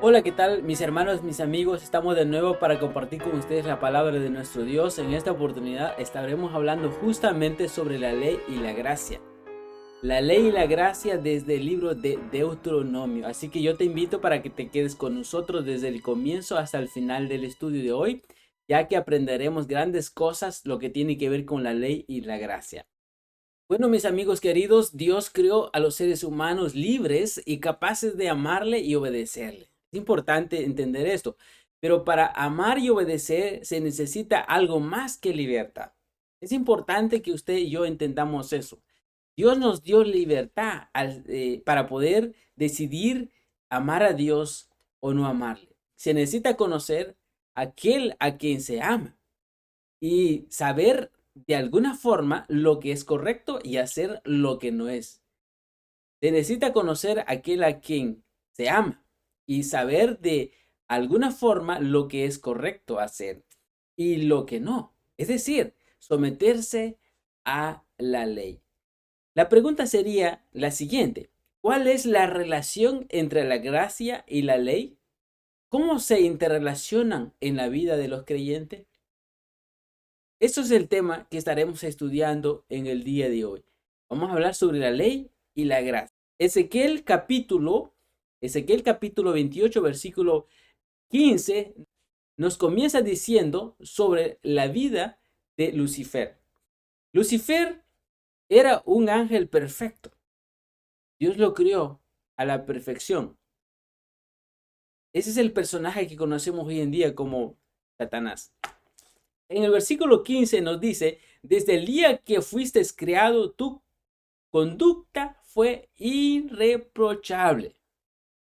Hola, ¿qué tal mis hermanos, mis amigos? Estamos de nuevo para compartir con ustedes la palabra de nuestro Dios. En esta oportunidad estaremos hablando justamente sobre la ley y la gracia. La ley y la gracia desde el libro de Deuteronomio. Así que yo te invito para que te quedes con nosotros desde el comienzo hasta el final del estudio de hoy, ya que aprenderemos grandes cosas lo que tiene que ver con la ley y la gracia. Bueno, mis amigos queridos, Dios creó a los seres humanos libres y capaces de amarle y obedecerle. Es importante entender esto, pero para amar y obedecer se necesita algo más que libertad. Es importante que usted y yo entendamos eso. Dios nos dio libertad para poder decidir amar a Dios o no amarle. Se necesita conocer a aquel a quien se ama y saber de alguna forma lo que es correcto y hacer lo que no es. Se necesita conocer a aquel a quien se ama y saber de alguna forma lo que es correcto hacer y lo que no. Es decir, someterse a la ley. La pregunta sería la siguiente: ¿cuál es la relación entre la gracia y la ley? ¿Cómo se interrelacionan en la vida de los creyentes? Eso es el tema que estaremos estudiando en el día de hoy. Vamos a hablar sobre la ley y la gracia. Ezequiel capítulo 28, versículo 15, nos comienza diciendo sobre la vida de Lucifer. Lucifer era un ángel perfecto. Dios lo crió a la perfección. Ese es el personaje que conocemos hoy en día como Satanás. En el versículo 15 nos dice: desde el día que fuiste creado, tu conducta fue irreprochable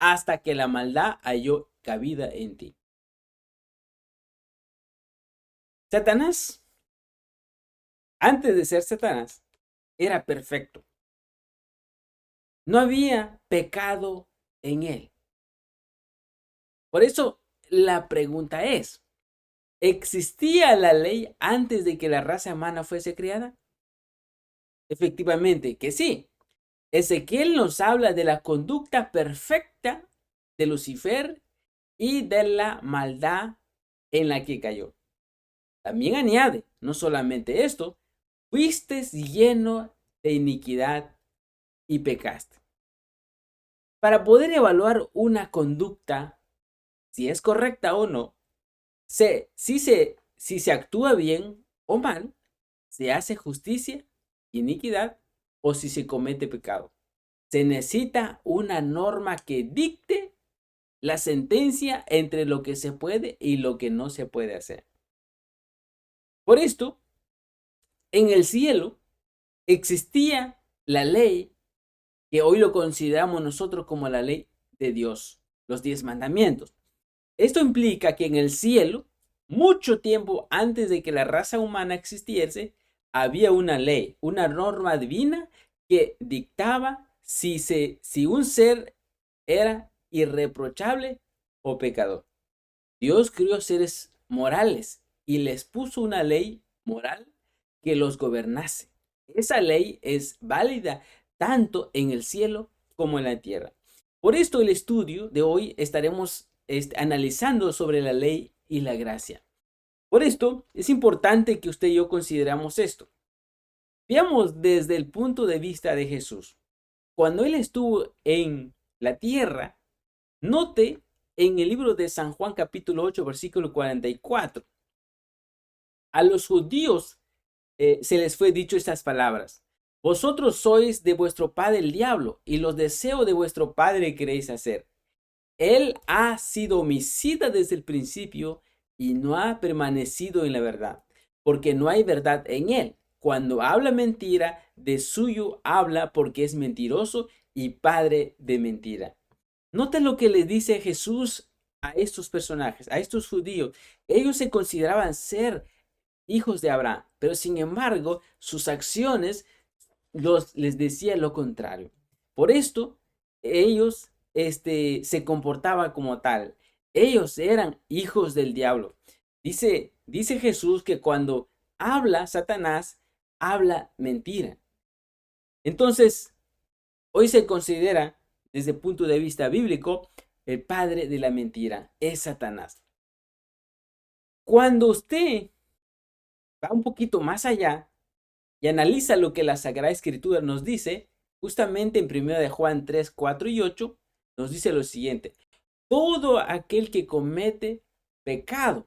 hasta que la maldad halló cabida en ti. Satanás, antes de ser Satanás, era perfecto. No había pecado en él. Por eso la pregunta es: ¿existía la ley antes de que la raza humana fuese creada? Efectivamente que sí. Ezequiel nos habla de la conducta perfecta de Lucifer y de la maldad en la que cayó. También añade, no solamente esto: fuiste lleno de iniquidad y pecaste. Para poder evaluar una conducta, si es correcta o no, si se actúa bien o mal, se hace justicia, iniquidad, o si se comete pecado. Se necesita una norma que dicte la sentencia entre lo que se puede y lo que no se puede hacer. Por esto, en el cielo existía la ley que hoy lo consideramos nosotros como la ley de Dios, los 10 mandamientos. Esto implica que en el cielo, mucho tiempo antes de que la raza humana existiese, había una ley, una norma divina que dictaba si un ser era irreprochable o pecador. Dios creó seres morales y les puso una ley moral que los gobernase. Esa ley es válida tanto en el cielo como en la tierra. Por esto el estudio de hoy estaremos analizando sobre la ley y la gracia. Por esto es importante que usted y yo consideramos esto. Veamos desde el punto de vista de Jesús. Cuando él estuvo en la tierra, note en el libro de San Juan capítulo 8 versículo 44. A los judíos se les fue dicho estas palabras: vosotros sois de vuestro padre el diablo, y los deseos de vuestro padre queréis hacer. Él ha sido homicida desde el principio y no ha permanecido en la verdad, porque no hay verdad en él. Cuando habla mentira, de suyo habla, porque es mentiroso y padre de mentira. Nota lo que le dice Jesús a estos personajes, a estos judíos. Ellos se consideraban ser hijos de Abraham, pero sin embargo sus acciones les decía lo contrario. Por esto ellos se comportaban como tal. Ellos eran hijos del diablo. Dice Jesús que cuando habla Satanás, habla mentira. Entonces, hoy se considera, desde el punto de vista bíblico, el padre de la mentira, es Satanás. Cuando usted va un poquito más allá y analiza lo que la Sagrada Escritura nos dice, justamente en 1 de Juan 3, 4 y 8, nos dice lo siguiente: todo aquel que comete pecado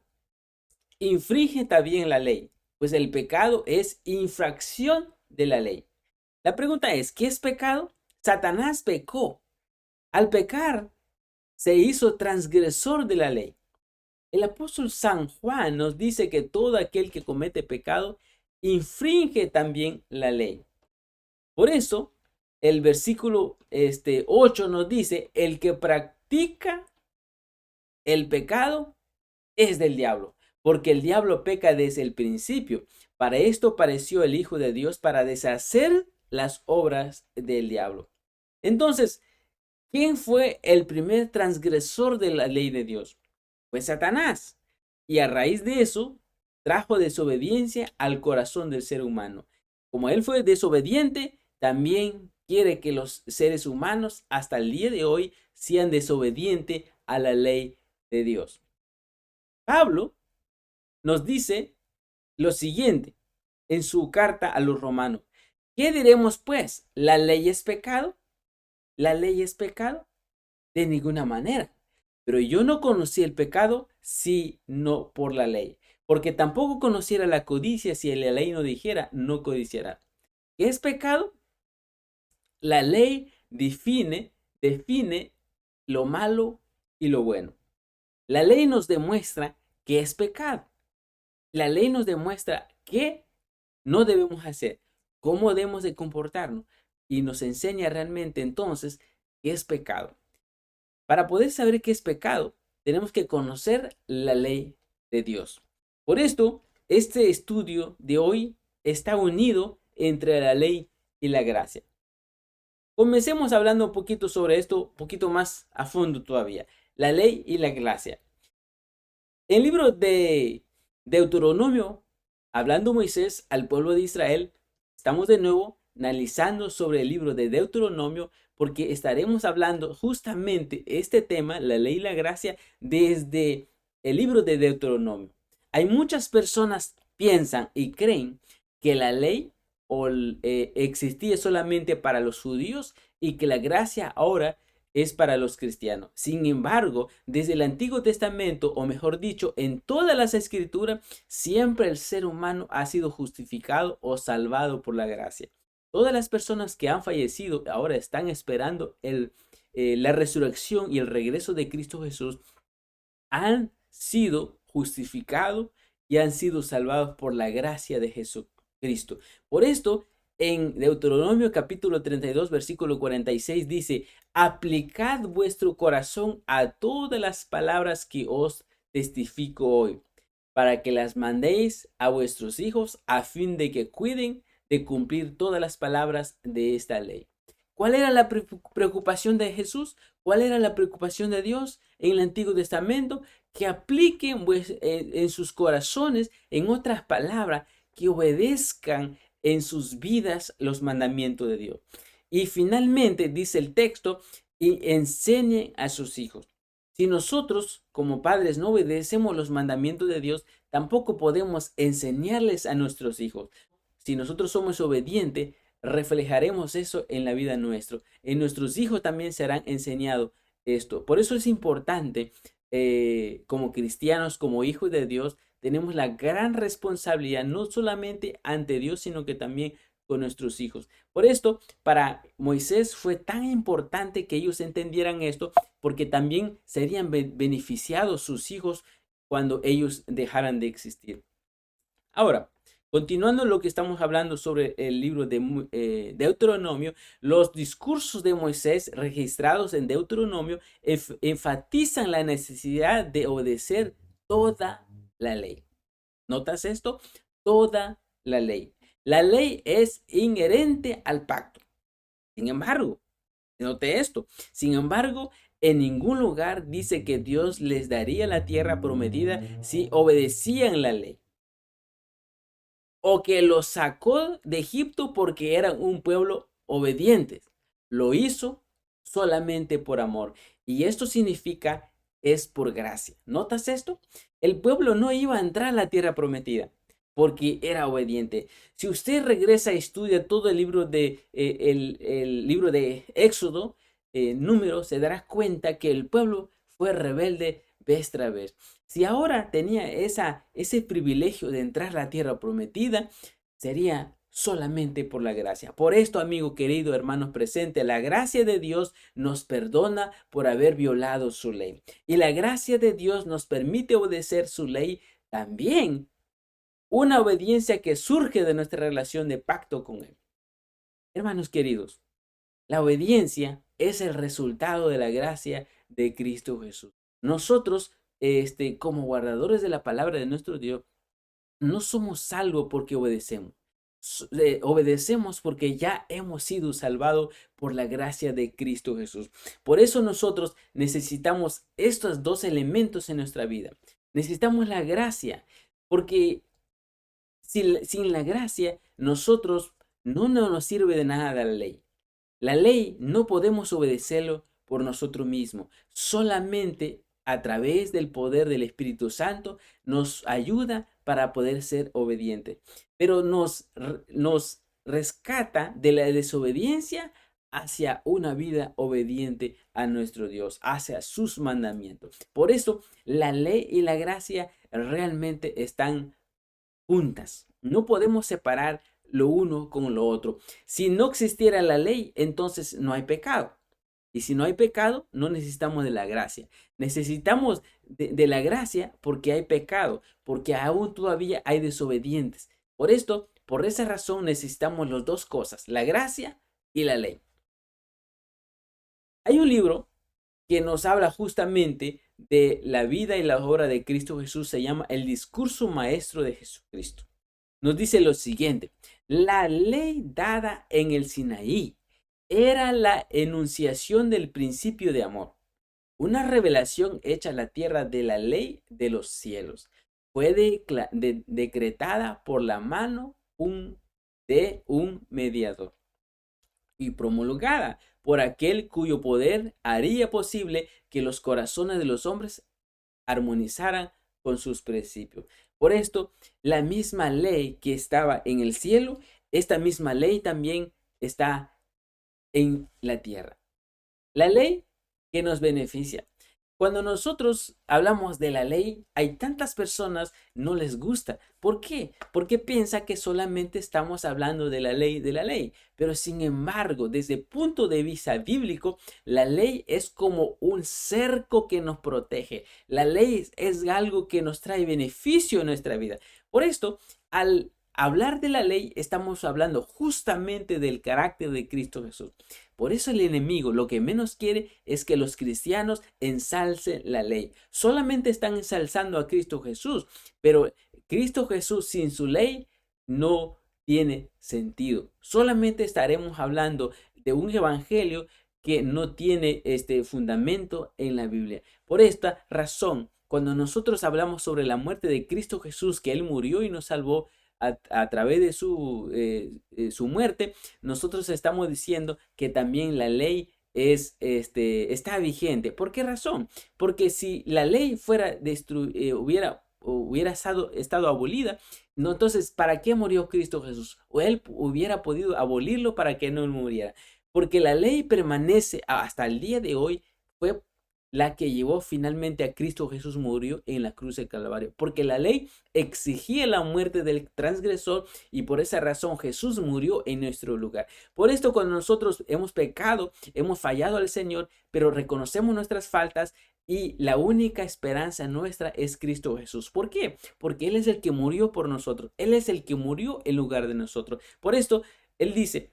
infringe también la ley, pues el pecado es infracción de la ley. La pregunta es, ¿qué es pecado? Satanás pecó. Al pecar, se hizo transgresor de la ley. El apóstol San Juan nos dice que todo aquel que comete pecado infringe también la ley. Por eso, el versículo 8 nos dice, el que practica el pecado es del diablo, porque el diablo peca desde el principio. Para esto apareció el Hijo de Dios, para deshacer las obras del diablo. Entonces, ¿quién fue el primer transgresor de la ley de Dios? Fue Satanás. Y a raíz de eso, trajo desobediencia al corazón del ser humano. Como él fue desobediente, también quiere que los seres humanos hasta el día de hoy sean desobedientes a la ley de Dios. Pablo nos dice lo siguiente en su carta a los romanos. ¿Qué diremos pues? ¿La ley es pecado? ¿La ley es pecado? De ninguna manera. Pero yo no conocí el pecado sino por la ley, porque tampoco conociera la codicia si la ley no dijera no codiciará. ¿Qué es pecado? La ley define lo malo y lo bueno. La ley nos demuestra que es pecado. La ley nos demuestra qué no debemos hacer, cómo debemos de comportarnos, y nos enseña realmente entonces qué es pecado. Para poder saber qué es pecado, tenemos que conocer la ley de Dios. Por esto, este estudio de hoy está unido entre la ley y la gracia. Comencemos hablando un poquito sobre esto, un poquito más a fondo todavía. La ley y la gracia. En el libro de Deuteronomio, hablando Moisés al pueblo de Israel, estamos de nuevo analizando sobre el libro de Deuteronomio, porque estaremos hablando justamente este tema, la ley y la gracia, desde el libro de Deuteronomio. Hay muchas personas piensan y creen que la ley existía solamente para los judíos y que la gracia ahora es para los cristianos. Sin embargo, desde el Antiguo Testamento, o mejor dicho, en todas las escrituras, siempre el ser humano ha sido justificado o salvado por la gracia. Todas las personas que han fallecido ahora están esperando la resurrección y el regreso de Cristo Jesús. Han sido justificados y han sido salvados por la gracia de Jesucristo. Por esto, en Deuteronomio capítulo 32, versículo 46 dice: aplicad vuestro corazón a todas las palabras que os testifico hoy, para que las mandéis a vuestros hijos a fin de que cuiden de cumplir todas las palabras de esta ley. ¿Cuál era la preocupación de Jesús? ¿Cuál era la preocupación de Dios en el Antiguo Testamento? Que apliquen en sus corazones, en otras palabras, que obedezcan en sus vidas los mandamientos de Dios. Y finalmente dice el texto, y enseñen a sus hijos. Si nosotros como padres no obedecemos los mandamientos de Dios, tampoco podemos enseñarles a nuestros hijos. Si nosotros somos obedientes, reflejaremos eso en la vida nuestra. En nuestros hijos también serán enseñados esto. Por eso es importante, como cristianos, como hijos de Dios, tenemos la gran responsabilidad, no solamente ante Dios, sino que también con nuestros hijos. Por esto, para Moisés fue tan importante que ellos entendieran esto, porque también serían beneficiados sus hijos cuando ellos dejaran de existir. Ahora, continuando lo que estamos hablando sobre el libro de Deuteronomio, los discursos de Moisés registrados en Deuteronomio enfatizan la necesidad de obedecer toda la ley. ¿Notas esto? Toda la ley. La ley es inherente al pacto. Sin embargo, note esto. Sin embargo, en ningún lugar dice que Dios les daría la tierra prometida si obedecían la ley, o que los sacó de Egipto porque eran un pueblo obediente. Lo hizo solamente por amor. Y esto significa es por gracia. ¿Notas esto? El pueblo no iba a entrar a la tierra prometida porque era obediente. Si usted regresa y estudia todo el libro el libro de Éxodo, Número, se dará cuenta que el pueblo fue rebelde vez tras vez. Si ahora tenía ese privilegio de entrar a la tierra prometida, sería solamente por la gracia. Por esto, amigo querido, hermanos presentes, la gracia de Dios nos perdona por haber violado su ley. Y la gracia de Dios nos permite obedecer su ley también. Una obediencia que surge de nuestra relación de pacto con Él. Hermanos queridos, la obediencia es el resultado de la gracia de Cristo Jesús. Nosotros, como guardadores de la palabra de nuestro Dios, no somos salvos porque obedecemos. Obedecemos porque ya hemos sido salvados por la gracia de Cristo Jesús. Por eso nosotros necesitamos estos dos elementos en nuestra vida. Necesitamos la gracia, porque sin la gracia nosotros no nos sirve de nada la ley. La ley no podemos obedecerlo por nosotros mismos. Solamente a través del poder del Espíritu Santo nos ayuda para poder ser obedientes. Pero nos rescata de la desobediencia hacia una vida obediente a nuestro Dios, hacia sus mandamientos. Por eso la ley y la gracia realmente están juntas. No podemos separar lo uno con lo otro. Si no existiera la ley, entonces no hay pecado. Y si no hay pecado, no necesitamos de la gracia. Necesitamos de la gracia porque hay pecado, porque aún todavía hay desobedientes. Por esa razón necesitamos las dos cosas, la gracia y la ley. Hay un libro que nos habla justamente de la vida y la obra de Cristo Jesús, se llama El Discurso Maestro de Jesucristo. Nos dice lo siguiente: la ley dada en el Sinaí era la enunciación del principio de amor, una revelación hecha a la tierra de la ley de los cielos. Fue decretada por la mano de un mediador y promulgada por aquel cuyo poder haría posible que los corazones de los hombres armonizaran con sus principios. Por esto, la misma ley que estaba en el cielo, esta misma ley también está en la tierra. La ley que nos beneficia. Cuando nosotros hablamos de la ley, hay tantas personas no les gusta. ¿Por qué? Porque piensa que solamente estamos hablando de la ley. Pero sin embargo, desde el punto de vista bíblico, la ley es como un cerco que nos protege. La ley es algo que nos trae beneficio en nuestra vida. Por esto, al hablar de la ley, estamos hablando justamente del carácter de Cristo Jesús. Por eso el enemigo lo que menos quiere es que los cristianos ensalcen la ley. Solamente están ensalzando a Cristo Jesús, pero Cristo Jesús sin su ley no tiene sentido. Solamente estaremos hablando de un evangelio que no tiene este fundamento en la Biblia. Por esta razón, cuando nosotros hablamos sobre la muerte de Cristo Jesús, que Él murió y nos salvó, a través de su muerte, nosotros estamos diciendo que también la ley está vigente. ¿Por qué razón? Porque si la ley hubiera estado abolida, no, entonces, ¿para qué murió Cristo Jesús? O Él hubiera podido abolirlo para que no muriera. Porque la ley permanece hasta el día de hoy, fue la que llevó finalmente a Cristo Jesús murió en la cruz del Calvario, porque la ley exigía la muerte del transgresor y por esa razón Jesús murió en nuestro lugar. Por esto, cuando nosotros hemos pecado, hemos fallado al Señor, pero reconocemos nuestras faltas y la única esperanza nuestra es Cristo Jesús. ¿Por qué? Porque Él es el que murió por nosotros. Él es el que murió en lugar de nosotros. Por esto, Él dice,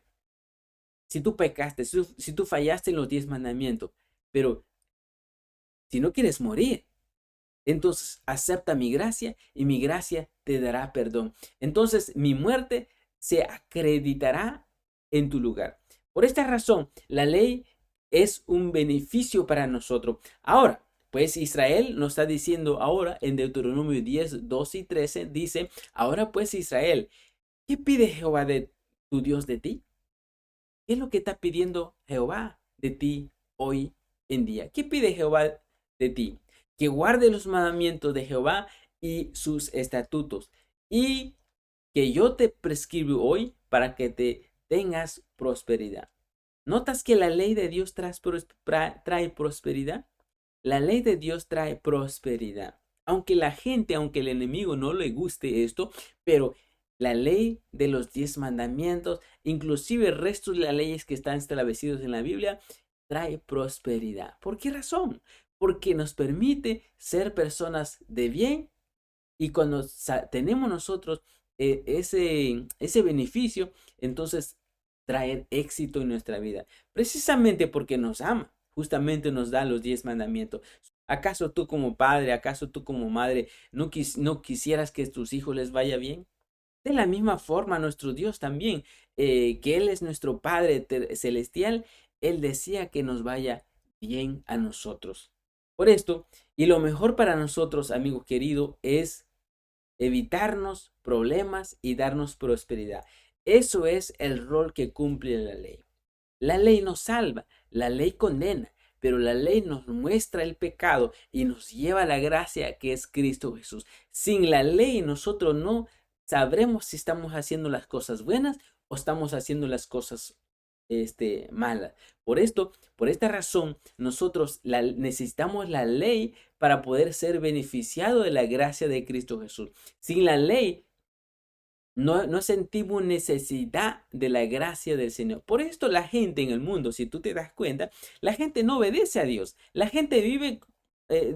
si tú pecaste, si tú fallaste en los 10 mandamientos, pero si no quieres morir, entonces acepta mi gracia y mi gracia te dará perdón. Entonces mi muerte se acreditará en tu lugar. Por esta razón, la ley es un beneficio para nosotros. Ahora, pues Israel nos está diciendo ahora en Deuteronomio 10, 12 y 13, dice, ahora pues Israel, ¿qué pide Jehová de tu Dios de ti? ¿Qué es lo que está pidiendo Jehová de ti hoy en día. ¿Qué pide Jehová de ti? Que guarde los mandamientos de Jehová y sus estatutos, y que yo te prescribo hoy para que te tengas prosperidad. ¿Notas que la ley de Dios trae prosperidad? La ley de Dios trae prosperidad. Aunque el enemigo no le guste esto, pero la ley de los 10 mandamientos, inclusive el resto de las leyes que están establecidos en la Biblia, trae prosperidad. ¿Por qué razón? Porque nos permite ser personas de bien, y cuando tenemos nosotros ese beneficio, entonces traer éxito en nuestra vida. Precisamente porque nos ama, justamente nos da los 10 mandamientos. ¿Acaso tú como padre, acaso tú como madre, no quisieras que a tus hijos les vaya bien? De la misma forma, nuestro Dios también, que Él es nuestro Padre celestial, Él desea que nos vaya bien a nosotros. Por esto, y lo mejor para nosotros, amigo querido, es evitarnos problemas y darnos prosperidad. Eso es el rol que cumple la ley. La ley nos salva, la ley condena, pero la ley nos muestra el pecado y nos lleva a la gracia que es Cristo Jesús. Sin la ley nosotros no sabremos si estamos haciendo las cosas buenas o estamos haciendo las cosas malas. Por esta razón, nosotros necesitamos la ley para poder ser beneficiados de la gracia de Cristo Jesús. Sin la ley, no sentimos necesidad de la gracia del Señor. Por esto la gente en el mundo, si tú te das cuenta, la gente no obedece a Dios. La gente vive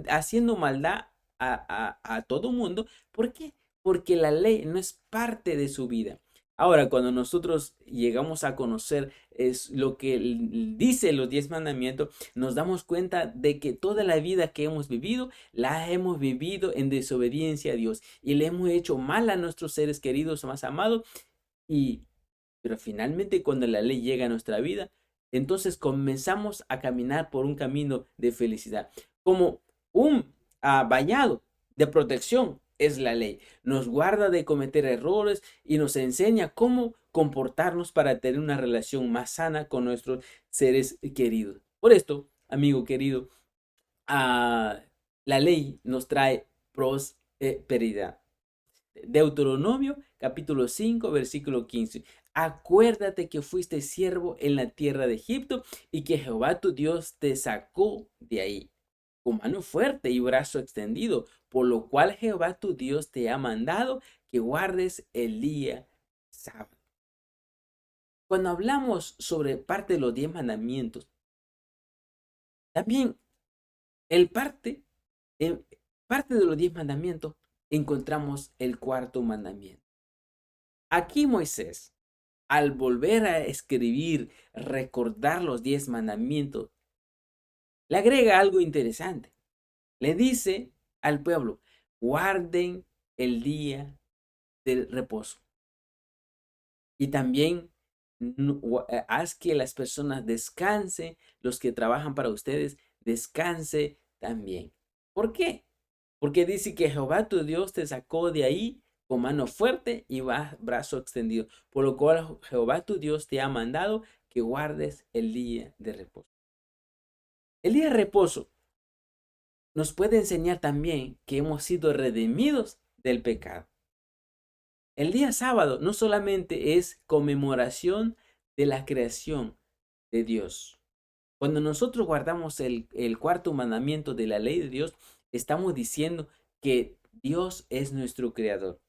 haciendo maldad a todo mundo. ¿Por qué? Porque la ley no es parte de su vida. Ahora, cuando nosotros llegamos a conocer es lo que dice los 10 mandamientos, nos damos cuenta de que toda la vida que hemos vivido, la hemos vivido en desobediencia a Dios y le hemos hecho mal a nuestros seres queridos más amados. Pero finalmente cuando la ley llega a nuestra vida, entonces comenzamos a caminar por un camino de felicidad. Como un vallado de protección es la ley. Nos guarda de cometer errores y nos enseña cómo comportarnos para tener una relación más sana con nuestros seres queridos. Por esto, amigo querido, la ley nos trae prosperidad. Deuteronomio capítulo 5 versículo 15. Acuérdate que fuiste siervo en la tierra de Egipto y que Jehová tu Dios te sacó de ahí con mano fuerte y brazo extendido, por lo cual Jehová tu Dios te ha mandado que guardes el día sábado. Cuando hablamos sobre parte de los 10 mandamientos, también en parte de los 10 mandamientos encontramos el cuarto mandamiento. Aquí Moisés, al volver a escribir, recordar los 10 mandamientos, le agrega algo interesante. Le dice al pueblo, guarden el día del reposo. Y también haz que las personas descansen, los que trabajan para ustedes, descanse también. ¿Por qué? Porque dice que Jehová tu Dios te sacó de ahí con mano fuerte y brazo extendido, por lo cual Jehová tu Dios te ha mandado que guardes el día de reposo. El día de reposo nos puede enseñar también que hemos sido redimidos del pecado. El día sábado no solamente es conmemoración de la creación de Dios. Cuando nosotros guardamos el cuarto mandamiento de la ley de Dios, estamos diciendo que Dios es nuestro creador.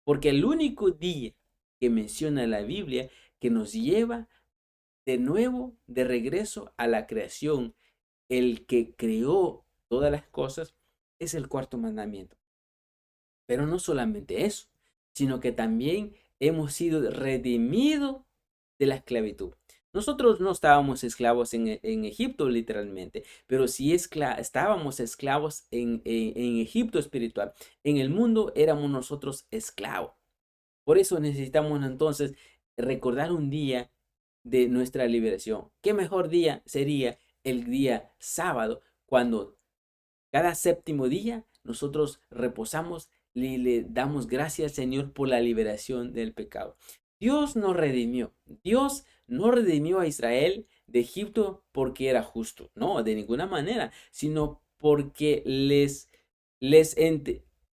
Porque el único día que menciona la Biblia que nos lleva de nuevo, de regreso a la creación, el que creó todas las cosas, es el cuarto mandamiento. Pero no solamente eso, sino que también hemos sido redimidos de la esclavitud. Nosotros no estábamos esclavos en Egipto literalmente, pero sí estábamos esclavos en Egipto espiritual. En el mundo éramos nosotros esclavos. Por eso necesitamos entonces recordar un día de nuestra liberación. ¿Qué mejor día sería el día sábado, cuando cada séptimo día nosotros reposamos y le damos gracias al Señor por la liberación del pecado? Dios nos redimió. Dios no redimió a Israel de Egipto porque era justo. No, de ninguna manera, sino porque les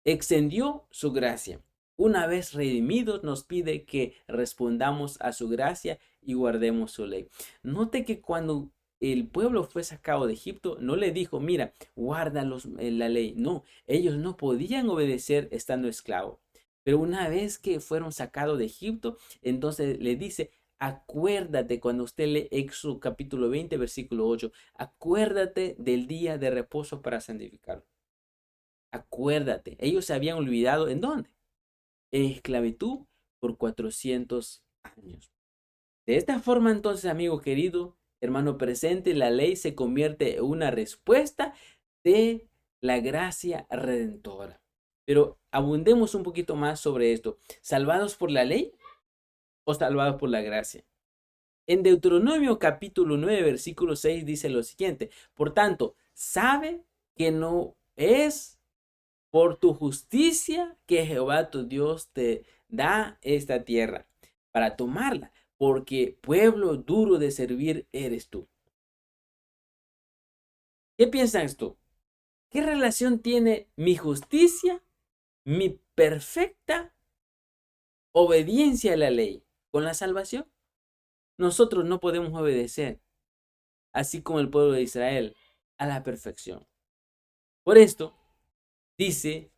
extendió su gracia. Una vez redimidos, nos pide que respondamos a su gracia y guardemos su ley. Note que cuando el pueblo fue sacado de Egipto, no le dijo, mira, guarda la ley. No, ellos no podían obedecer estando esclavos. Pero una vez que fueron sacados de Egipto, entonces le dice, acuérdate cuando usted lee Éxodo capítulo 20, versículo 8, acuérdate del día de reposo para santificarlo. Acuérdate, ellos se habían olvidado ¿en dónde? En esclavitud por 400 años. De esta forma entonces, amigo querido, hermano presente, la ley se convierte en una respuesta de la gracia redentora. Pero abundemos un poquito más sobre esto. ¿Salvados por la ley o salvados por la gracia? En Deuteronomio capítulo 9, versículo 6 dice lo siguiente. Por tanto, sabe que no es por tu justicia que Jehová tu Dios te da esta tierra para tomarla, porque pueblo duro de servir eres tú. ¿Qué piensas tú? ¿Qué relación tiene mi justicia, mi perfecta obediencia a la ley con la salvación? Nosotros no podemos obedecer, así como el pueblo de Israel, a la perfección. Por esto, dice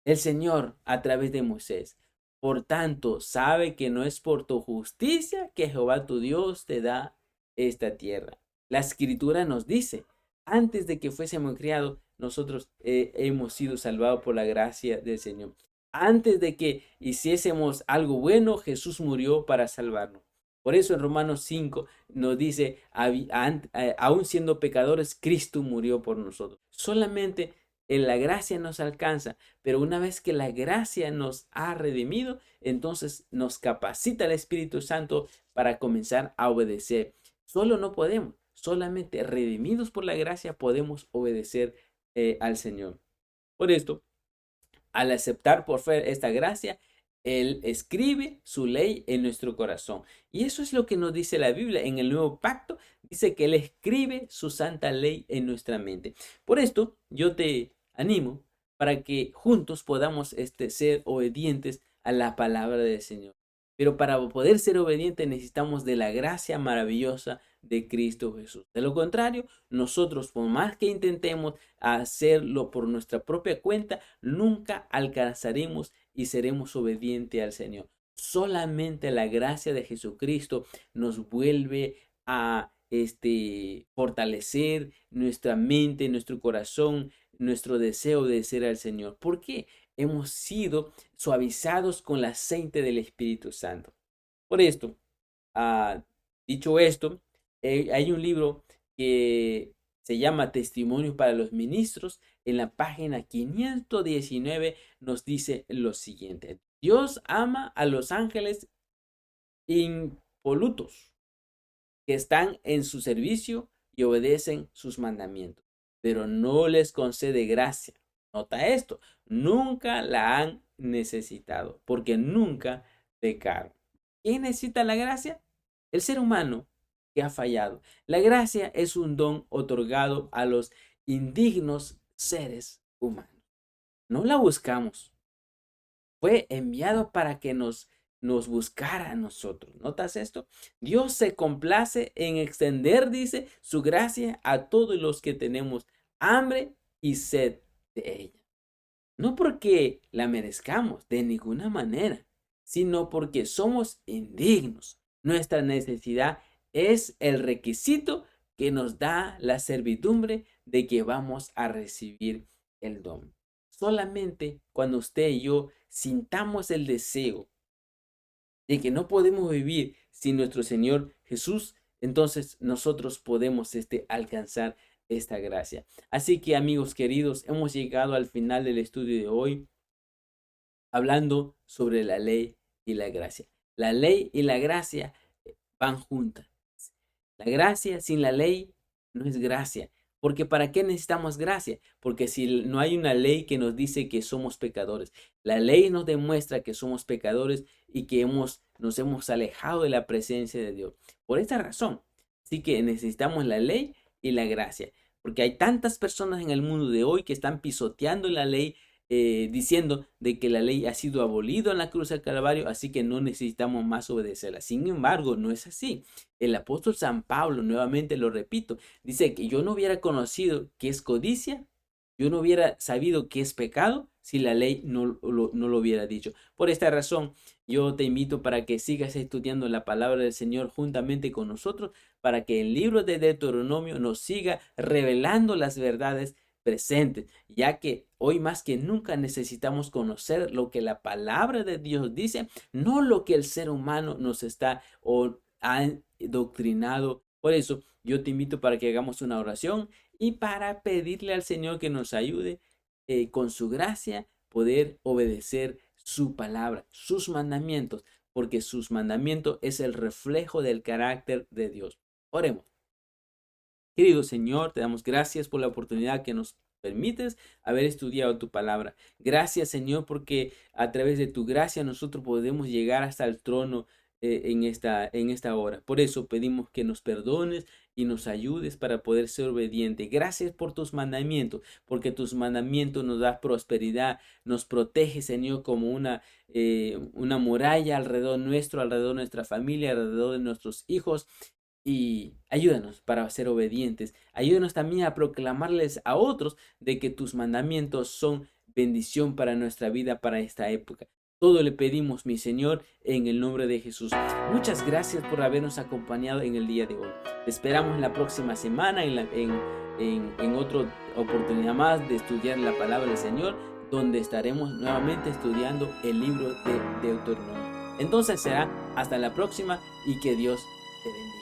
el Señor a través de Moisés, por tanto, sabe que no es por tu justicia que Jehová tu Dios te da esta tierra. La escritura nos dice, antes de que fuésemos criados, nosotros hemos sido salvados por la gracia del Señor. Antes de que hiciésemos algo bueno, Jesús murió para salvarnos. Por eso en Romanos 5 nos dice, aún siendo pecadores, Cristo murió por nosotros. Solamente en la gracia nos alcanza, pero una vez que la gracia nos ha redimido, entonces nos capacita el Espíritu Santo para comenzar a obedecer. Solo no podemos, solamente redimidos por la gracia podemos obedecer al Señor. Por esto, al aceptar por fe esta gracia, Él escribe su ley en nuestro corazón. Y eso es lo que nos dice la Biblia. En el nuevo pacto dice que Él escribe su santa ley en nuestra mente. Por esto, yo te animo para que juntos podamos ser obedientes a la palabra del Señor. Pero para poder ser obedientes necesitamos de la gracia maravillosa de Cristo Jesús. De lo contrario, nosotros, por más que intentemos hacerlo por nuestra propia cuenta, nunca alcanzaremos y seremos obedientes al Señor. Solamente la gracia de Jesucristo nos vuelve a fortalecer nuestra mente, nuestro corazón, nuestro deseo de ser al Señor. ¿Por qué? Hemos sido suavizados con el aceite del Espíritu Santo. Por esto, dicho esto, hay un libro que se llama Testimonios para los Ministros. En la página 519 nos dice lo siguiente. Dios ama a los ángeles impolutos que están en su servicio y obedecen sus mandamientos, pero no les concede gracia. Nota esto, nunca la han necesitado, porque nunca pecaron. ¿Quién necesita la gracia? El ser humano que ha fallado. La gracia es un don otorgado a los indignos seres humanos. No la buscamos. Fue enviado para que nos buscara a nosotros. ¿Notas esto? Dios se complace en extender, dice, su gracia a todos los que tenemos hambre y sed de ella. No porque la merezcamos de ninguna manera, sino porque somos indignos. Nuestra necesidad es el requisito que nos da la servidumbre de que vamos a recibir el don. Solamente cuando usted y yo sintamos el deseo de que no podemos vivir sin nuestro Señor Jesús, entonces nosotros podemos alcanzar esta gracia. Así que amigos queridos, hemos llegado al final del estudio de hoy hablando sobre la ley y la gracia. La ley y la gracia van juntas. La gracia sin la ley no es gracia. Porque ¿para qué necesitamos gracia? Porque si no hay una ley que nos dice que somos pecadores, la ley nos demuestra que somos pecadores y que nos hemos alejado de la presencia de Dios. Por esta razón, sí que necesitamos la ley y la gracia. Porque hay tantas personas en el mundo de hoy que están pisoteando la ley, diciendo de que la ley ha sido abolida en la cruz del Calvario, así que no necesitamos más obedecerla. Sin embargo, no es así. El apóstol San Pablo, nuevamente lo repito, dice que yo no hubiera conocido qué es codicia, yo no hubiera sabido qué es pecado si la ley no lo hubiera dicho. Por esta razón, yo te invito para que sigas estudiando la palabra del Señor juntamente con nosotros, para que el libro de Deuteronomio nos siga revelando las verdades presentes, ya que hoy más que nunca necesitamos conocer lo que la palabra de Dios dice, no lo que el ser humano nos está o ha doctrinado. Por eso yo te invito para que hagamos una oración y para pedirle al Señor que nos ayude con su gracia poder obedecer su palabra, sus mandamientos, porque sus mandamientos es el reflejo del carácter de Dios. Oremos. Querido Señor, te damos gracias por la oportunidad que nos permites haber estudiado tu palabra. Gracias, Señor, porque a través de tu gracia nosotros podemos llegar hasta el trono en esta hora. Por eso pedimos que nos perdones y nos ayudes para poder ser obedientes. Gracias por tus mandamientos, porque tus mandamientos nos dan prosperidad, nos protege, Señor, como una muralla alrededor nuestro, alrededor de nuestra familia, alrededor de nuestros hijos. Y ayúdanos para ser obedientes. Ayúdanos también a proclamarles a otros de que tus mandamientos son bendición para nuestra vida, para esta época. Todo le pedimos, mi Señor, en el nombre de Jesús. Muchas gracias por habernos acompañado en el día de hoy. Te esperamos en la próxima semana, en otra oportunidad más de estudiar la palabra del Señor, donde estaremos nuevamente estudiando el libro de Deuteronomio. Entonces será hasta la próxima y que Dios te bendiga.